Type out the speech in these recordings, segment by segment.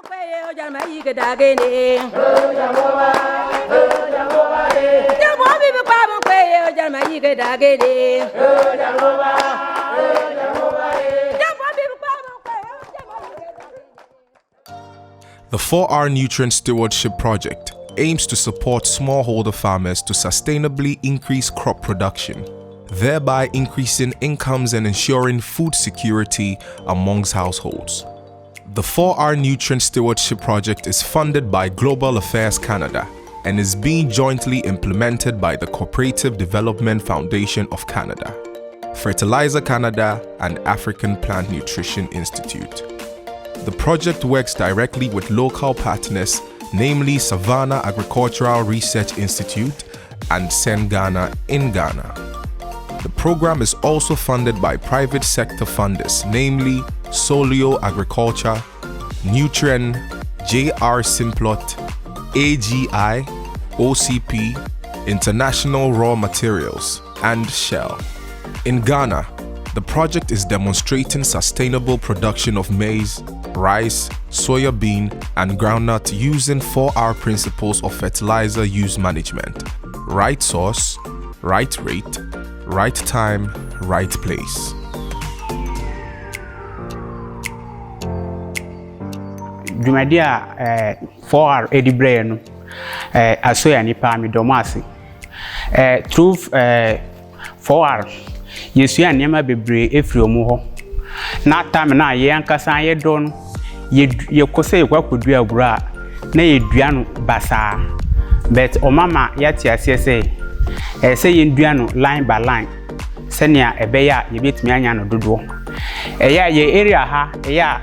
The 4R Nutrient Stewardship Project aims to support smallholder farmers to sustainably increase crop production, thereby increasing incomes and ensuring food security amongst households. The 4R Nutrient Stewardship Project is funded by Global Affairs Canada and is being jointly implemented by the Cooperative Development Foundation of Canada, Fertilizer Canada, and African Plant Nutrition Institute. The project works directly with local partners, namely Savannah Agricultural Research Institute and Sen Ghana in Ghana. The program is also funded by private sector funders, namely Solio Agriculture, Nutrien, JR Simplot, AGI, OCP, International Raw Materials, and Shell. In Ghana, the project is demonstrating sustainable production of maize, rice, soya bean, and groundnut using 4R principles of fertilizer use management: right source, right rate, right time, right place. Jumadia 4R edibre no asoya nipa mi domasi through 4R yesu anema bebre efiri omu ho na time na ye ankasa ye do no ye kose kwakodu abura na ye dua no basa but omama yati ase say ye dua no line by line senia ebeya ye betumi anya no dodo eya ye area ha eya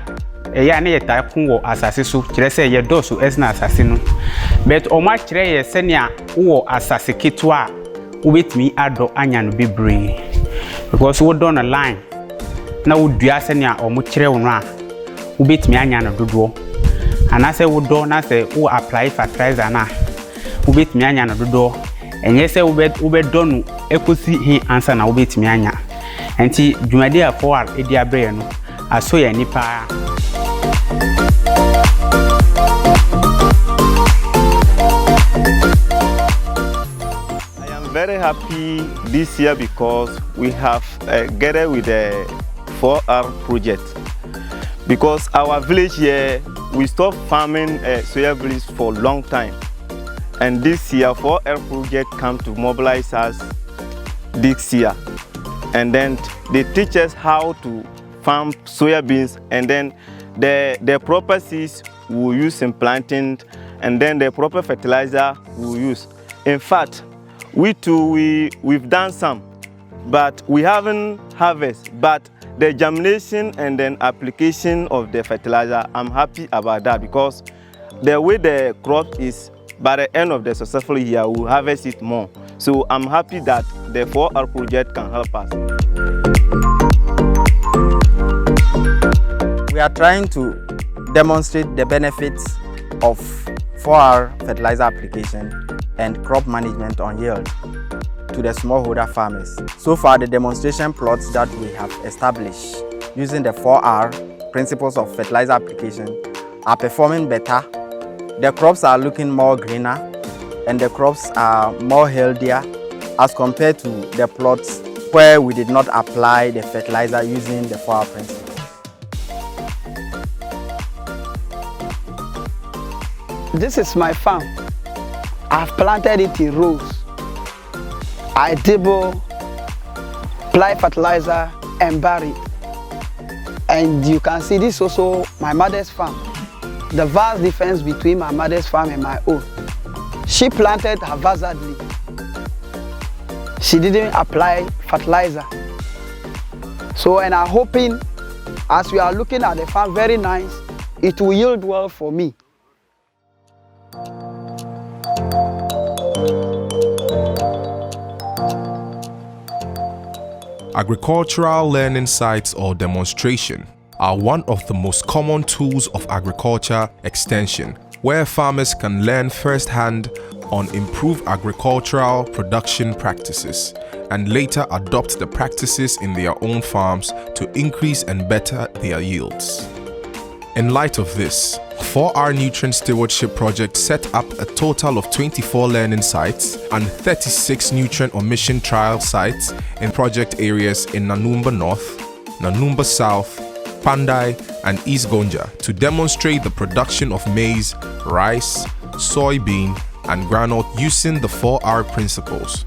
na ye ta kunwo asase so kire say ye do so esna asase no but oma kire ye senia wo asase ketwa wo betumi ado anya no bebre because we don a line na wo dua senia omo kire wo no a wo betimi anya no dodo ana say wo do na say wo apply fertilizer na wo betimi anya no dodo enye say wo be do no ekosi hi answer na wo betimi anya enti dwumade a 4R edi abre no aso ya nipa. Very happy this year because we have gathered with the 4R project, because our village here we stopped farming soya beans for a long time, and this year 4R project come to mobilize us this year, and then they teach us how to farm soya beans, and then the proper seeds we will use in planting, and then the proper fertilizer we will use. In fact, we've done some, but we haven't harvested. But the germination and then application of the fertilizer, I'm happy about that, because the way the crop is, by the end of the successful year, we'll harvest it more. So I'm happy that the 4R project can help us. We are trying to demonstrate the benefits of 4R fertilizer application and crop management on yield to the smallholder farmers. So far, the demonstration plots that we have established using the 4R principles of fertilizer application are performing better. The crops are looking more greener and the crops are more healthier as compared to the plots where we did not apply the fertilizer using the 4R principles. This is my farm. I've planted it in rows. I dibble, apply fertilizer, and bury it. And you can see this also my mother's farm. The vast difference between my mother's farm and my own. She planted haphazardly. She didn't apply fertilizer. So, and I'm hoping, as we are looking at the farm, very nice, it will yield well for me. Agricultural learning sites or demonstration are one of the most common tools of agriculture extension, where farmers can learn firsthand on improved agricultural production practices and later adopt the practices in their own farms to increase and better their yields. In light of this, 4R Nutrient Stewardship Project set up a total of 24 learning sites and 36 nutrient omission trial sites in project areas in Nanumba North, Nanumba South, Pandai, and East Gonja to demonstrate the production of maize, rice, soybean, and groundnut using the 4R principles.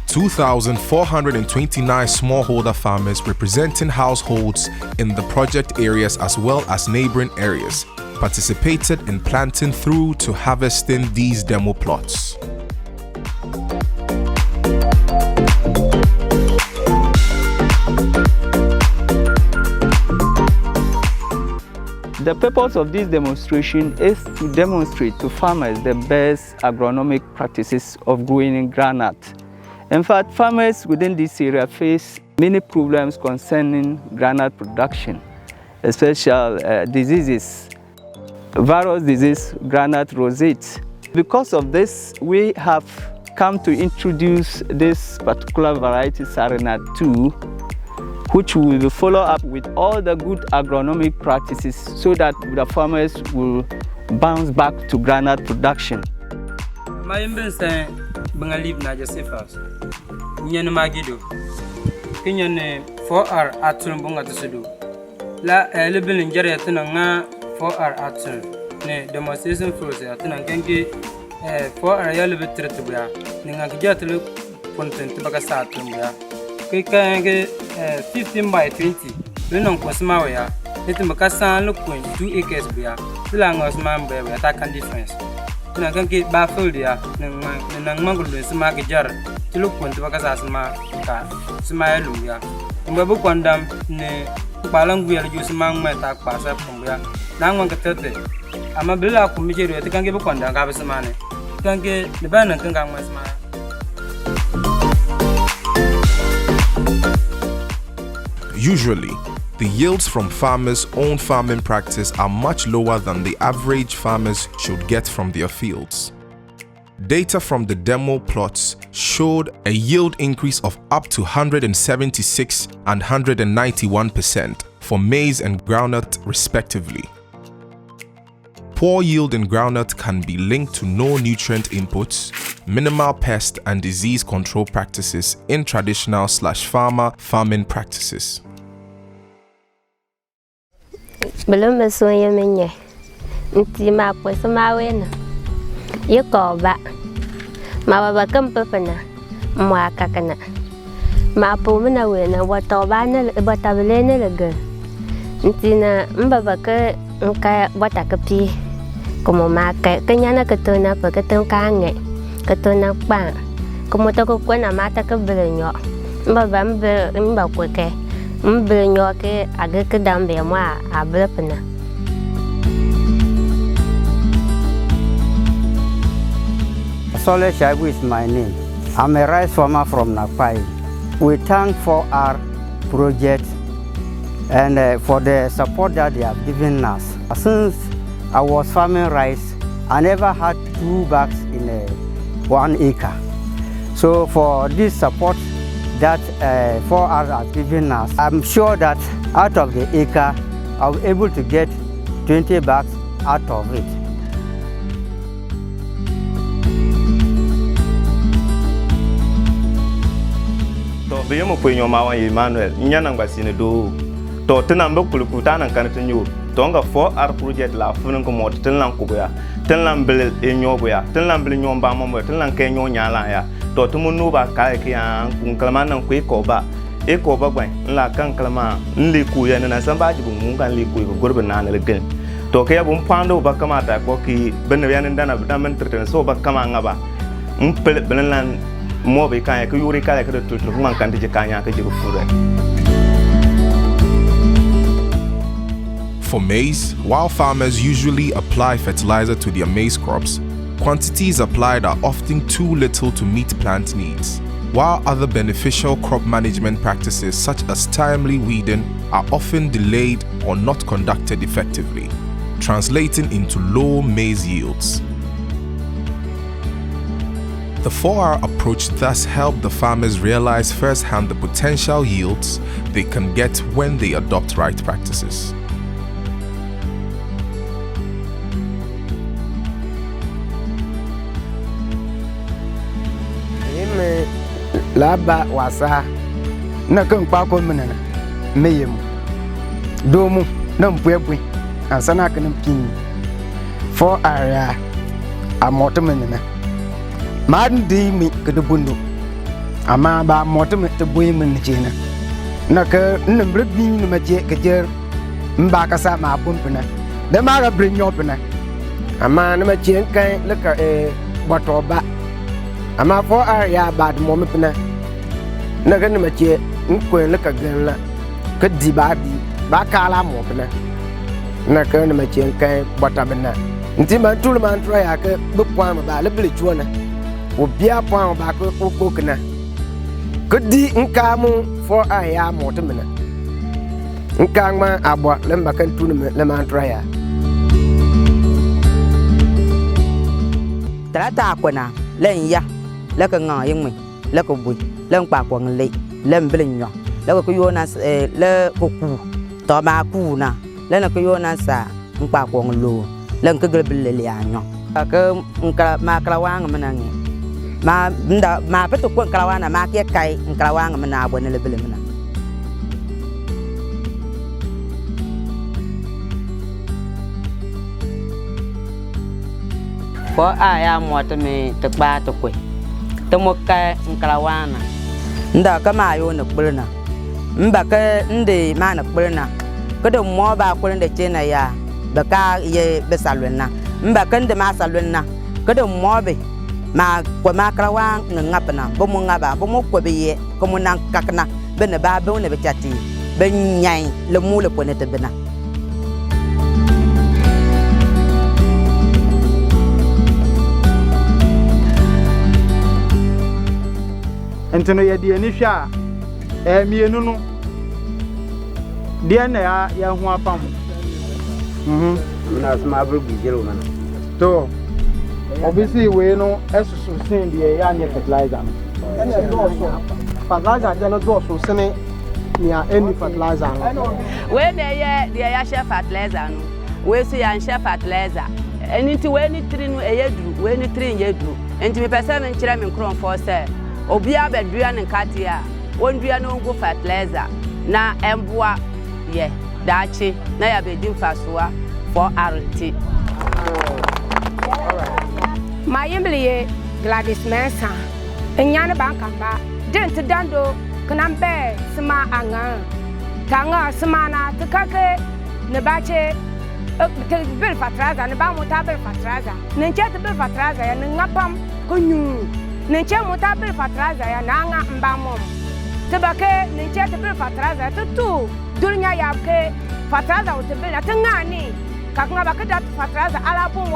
2,429 smallholder farmers representing households in the project areas as well as neighboring areas participated in planting through to harvesting these demo plots. The purpose of this demonstration is to demonstrate to farmers the best agronomic practices of growing groundnut. In fact, farmers within this area face many problems concerning groundnut production, especially diseases, virus disease, groundnut rosette. Because of this, we have come to introduce this particular variety, Sarinat 2, which we will follow up with all the good agronomic practices so that the farmers will bounce back to groundnut production. My investment Bengalib na Josephus. Nyan Magido. Kinyan 4R atun bunga tusudu. La elebel njare atuna nga 4R atun. Ne demonstration force atuna kenki 4R yalebe tretubuya. Ninga kijatulu content baka sa atun Kika 15 by 20. Lenon kosma ya. Itu makasa look 2 acres buya. Silang osman be ya takan difference. Tuna kanki baffle dia nang mangulu sama kejar. Tiluk pun tu bakasa sama ka sama luya. Mbabu kwandam ne balang buya ju sama mata pasa pumbuya. Nang mang ketete. Ama bila aku mijeru ya kanki bu kwandam ka basama ne. Kanki ne bana kangang masma. Usually, the yields from farmers' own farming practice are much lower than the average farmers should get from their fields. Data from the demo plots showed a yield increase of up to 176 and 191% for maize and groundnut respectively. Poor yield in groundnut can be linked to no nutrient inputs, minimal pest and disease control practices in traditional/farmer farming practices. Belum bersuaya menye, nanti apa sama wena, ya kau ba, ma ba kempe pena, ma kakana, ma apa mana wena, waktu bana, waktu belena lagi, nanti na mbak ke engkau waktu kepi, kamu makai, kenyana ketuna apa ketun kange, ketuna bang, kamu tahu kau nak mata ke belenya, mbak kuke. Belenya ke agak ke dalam bema abel pernah. Sole Shaibu is my name. I'm a rice farmer from Napai. We thank 4R project and for the support that they have given us. Since I was farming rice, I never had 2 bags in 1 acre. So for this support that 4R has given us, I'm sure that out of the acre, I'll be able to get 20 bags out of it. To biyo mo kwenyo mawan Emmanuel, nyanang basine do. To tenang kulukuta nang kanatanyo. To nga 4R project la funun ko mo tenang kuboya. Tenang bel enyo boya. Tenang bel nyo ba mo, tenang kenyo nyala ya. To tumu nuba kai kia kun kalama nang kwe koba e koba gwen la kan kalama nli ku ya na san ba jibu mun kan li ku ko gurbe na na legen to kaya bun pando ba kama ta ko ki ben ya nan dana da men treten so ba kama ngaba pel belan mo be kan ko yuri kala ka to man kan je kanya ka jibu fure. For maize, while farmers usually apply fertilizer to their maize crops, quantities applied are often too little to meet plant needs, while other beneficial crop management practices such as timely weeding are often delayed or not conducted effectively, translating into low maize yields. The 4R approach thus helped the farmers realize firsthand the potential yields they can get when they adopt right practices. Laba wasa na kan kwakwa mana meyem domu na mpwepwe ansana kan pin for area amotemene man di mi kedebundu ama ba motem te boy men chena na ka nembre bi ni ma je kejer mba ka sa ma pumpena de ma ga brinyopena ama na ma chen kan le ka botoba ama for area bad moment pena na ga ma che nkwen le ka gan la ka di ba kala mo pena na ka ma chen kan botabena nti man tul man tro ya ka bu point ba le ble chuona o bia point ba ko ko kana ka di nka mu for area mo temena nka ma abo le mba kan tul le man tro ya Trata kwana len ya la ka nga yeng mi la ko bui len pa ko ngle len blin yo la ko yo na le ko ku to ma ku na le na ko yo na sa pa ko nglo len ka gel le ya nyo ka nka ma krawang manangi ma nda ma peto ko krawana ma ke kai krawang mana bo ne le bele mana ko aya mota me te ba to ko te mo ka nkrawana nda ka ma yo na kburna mba ka nde ma na kburna ko de mo ba ko nde chena ya da ka ye be salwenna mba ka nde ma salwenna ko de mo be ma ko ma krawa ngapna bo mo ngaba bo mo ko be ye ko mo nan kakna be ne ba be ne be chati be nyai le mu le ko ne te bena Enteno ya die ni hwa mienu no die na ya ho apam na sma bru gijelo mana to obviously we no esusu sin die ya nye fertilizer ene do so fertilizer je no do so sene ni any fertilizer no we na ye die ya share fertilizer no we so ya share fertilizer enti we ni 3 no eyeduru we ni 3 yeduru enti me pese me nkire me nkron for say obia bedua ne katia wondua no ngo fertilizer na emboa ye dachi na ya bedin fasoa for RT Mayembliye Gladys Mensa enyane bankamba dent dando kanambe sma anga tanga smana tukake ne bache te bil fertilizer ne ba mutabel fertilizer ne chete bil fertilizer ya ne ngapam kunyu Ninche mutabil fertilizer ya nanga mbamom. Tebake ninche tebil fertilizer tutu dunya yabke fertilizer utebil na tengani. Kaknga bakeda fertilizer ala bum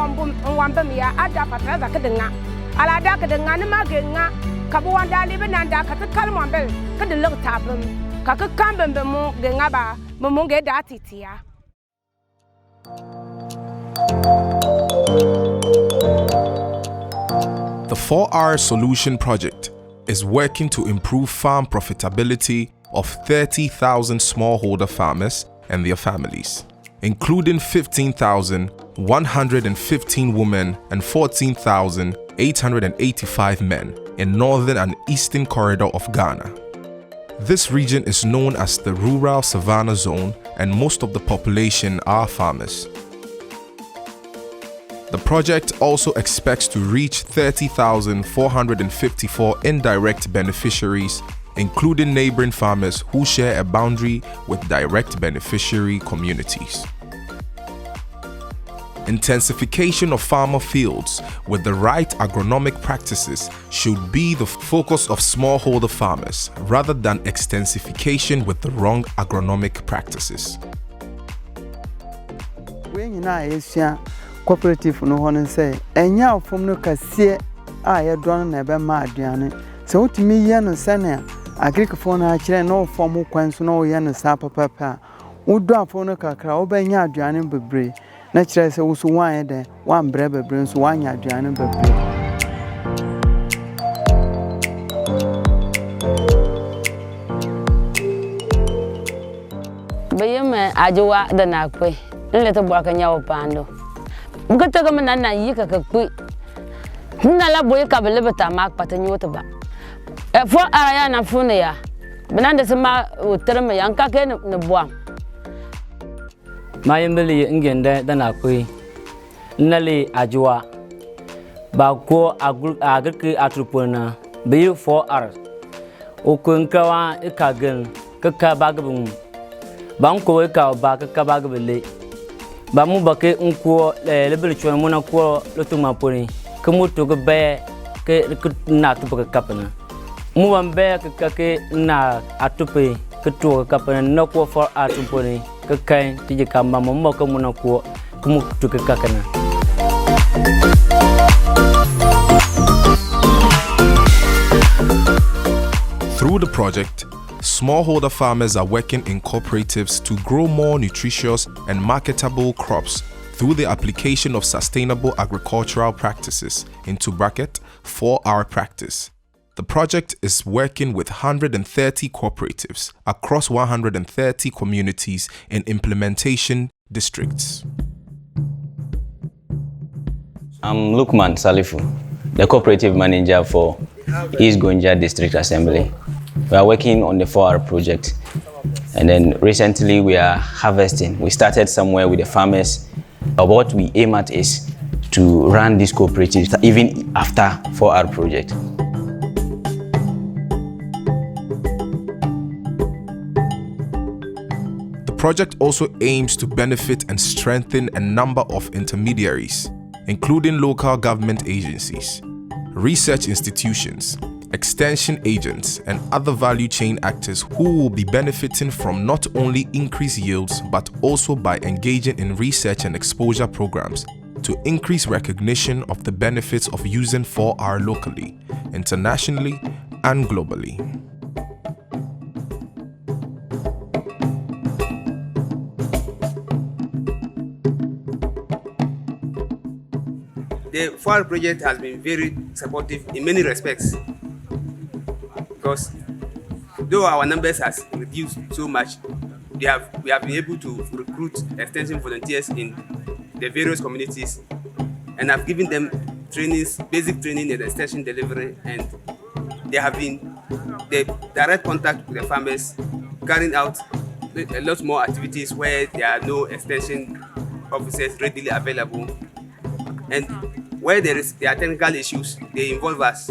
wambem ya ada fertilizer kedenga. Ala da kedenga ne magenga kabu wanda libe nanda katakal mwambel kedelok tabum. Kakakambem bemu genga ba bemu ge datitia. The 4R Solution Project is working to improve farm profitability of 30,000 smallholder farmers and their families, including 15,115 women and 14,885 men in northern and eastern corridor of Ghana. This region is known as the Rural Savannah Zone, and most of the population are farmers. The project also expects to reach 30,454 indirect beneficiaries, including neighboring farmers who share a boundary with direct beneficiary communities. Intensification of farmer fields with the right agronomic practices should be the focus of smallholder farmers rather than extensification with the wrong agronomic practices. Cooperative no hono say enya ofom no kasie a ye don na be ma aduane so utimi ye no sene agrikfo na akire no ofom kwan so no ye no sa papa udo afo no kakra obenya aduane bebre na kire se wo so wan ye de wan bre bebre so wan ya aduane bebre Ajuwa da na kwe. Nle to bwa kanya opando. Mkata kama nana yika kakwe. Nala boye kabele beta mak patanyo to ba. For aya na fune ya. Benande sema uterme yanka ke ne bwa. Mayembele ngende da na kwe. Nale ajuwa. Ba ko agriki atrupona be 4R. Okunkawa ikagen kaka bagabum. Banko ka ba ka bagabele. Ba mu bake unko lebele chwana mona ko lotuma poni. Kemuto ke be ke na tu ka kapana. Mu bambe ke na atupe ke to ka kapana no ko 4R poni ke kai tije kamba mo ko mona ko kumu tu ke kakana. Through the project, smallholder farmers are working in cooperatives to grow more nutritious and marketable crops through the application of sustainable agricultural practices into bracket 4R practice. The project is working with 130 cooperatives across 130 communities in implementation districts. I'm Lukman Salifu, the cooperative manager for East Gonja District Assembly. We are working on the 4R project, and then recently we are harvesting. We started somewhere with the farmers. What we aim at is to run these cooperatives even after 4R project. The project also aims to benefit and strengthen a number of intermediaries, including local government agencies, research institutions, extension agents, and other value chain actors who will be benefiting from not only increased yields but also by engaging in research and exposure programs to increase recognition of the benefits of using 4R locally, internationally, and globally. The 4R project has been very supportive in many respects, because though our numbers has reduced so much, we have been able to recruit extension volunteers in the various communities, and have given them trainings, basic training and extension delivery, and they have been the direct contact with the farmers, carrying out a lot more activities where there are no extension officers readily available, and where there are technical issues, they involve us.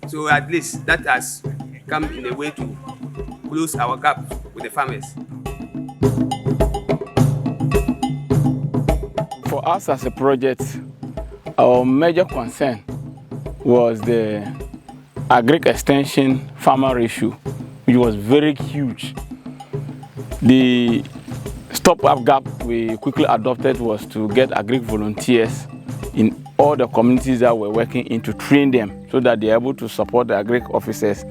So at least that has come in a way to close our gap with the farmers. For us as a project, our major concern was the agri-extension farmer ratio, which was very huge. The stop-up gap we quickly adopted was to get agri-volunteers in all the communities that we're working in, to train them so that they're able to support the agri officers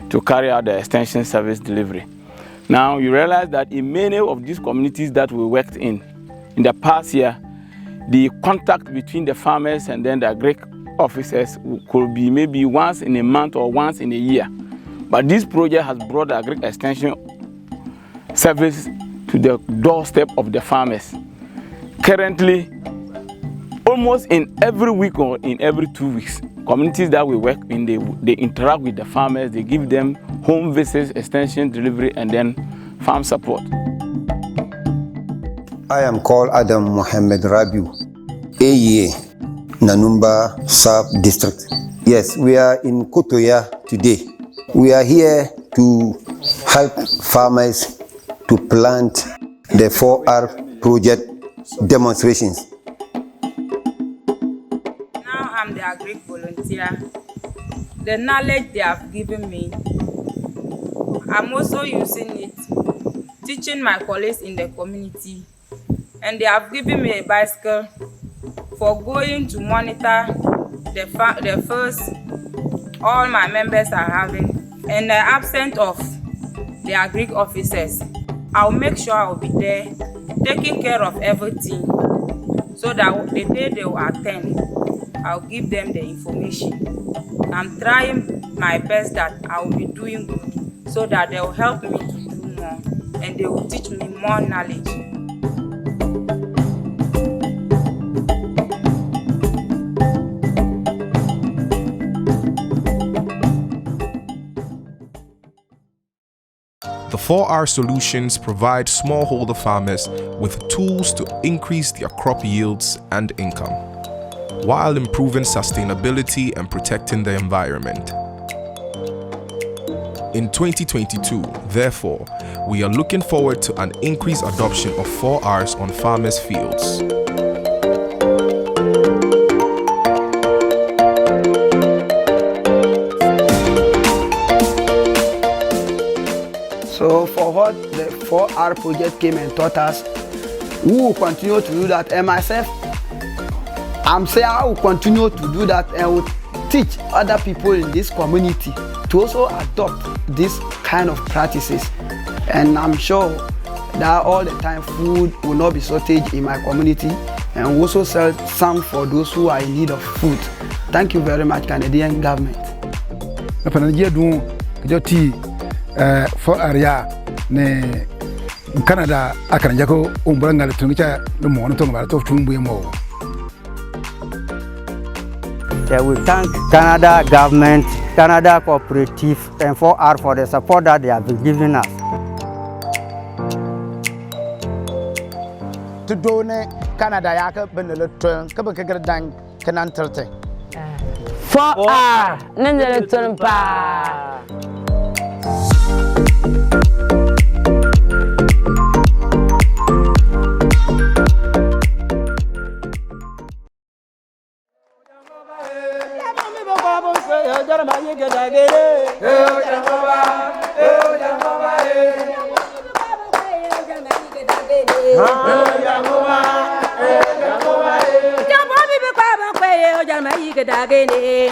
to carry out the extension service delivery. Now you realize that in many of these communities that we worked in the past year, the contact between the farmers and then the agri officers could be maybe once in a month or once in a year. But this project has brought the agri extension service to the doorstep of the farmers. Currently, almost in every week or in every 2 weeks, communities that we work in, they interact with the farmers, they give them home visits, extension delivery, and then farm support. I am called Adam Mohammed Rabiu, AEA, Nanumba Sub-District. Yes, we are in Kotoya today. We are here to help farmers to plant the 4R project demonstrations. I'm the agri volunteer. The knowledge they have given me, I'm also using it, teaching my colleagues in the community, and they have given me a bicycle for going to monitor the first all my members are having. In the absence of the agri officers, I'll make sure I'll be there taking care of everything, so that the day they will attend, I'll give them the information. I'm trying my best that I'll be doing good so that they'll help me to do more and they will teach me more knowledge. The 4R solutions provide smallholder farmers with tools to increase their crop yields and income, while improving sustainability and protecting the environment. In 2022, therefore, we are looking forward to an increased adoption of 4Rs on farmers' fields. So for what the 4R project came and taught us, we will continue to do that. And myself, I'm saying I will continue to do that and will teach other people in this community to also adopt this kind of practices. And I'm sure that all the time food will not be shortage in my community, and we'll also sell some for those who are in need of food. Thank you very much, Canadian government. For area ne Canada akaranjako umbranga letungicha no mono to ngala to tumbu mo. Yeah, we thank Canada government, Canada cooperative and 4R for the support that they have been giving us. To do ne Canada yaka benelo tun kabaka dang kanan terte. 4R nendele tun pa. Dagede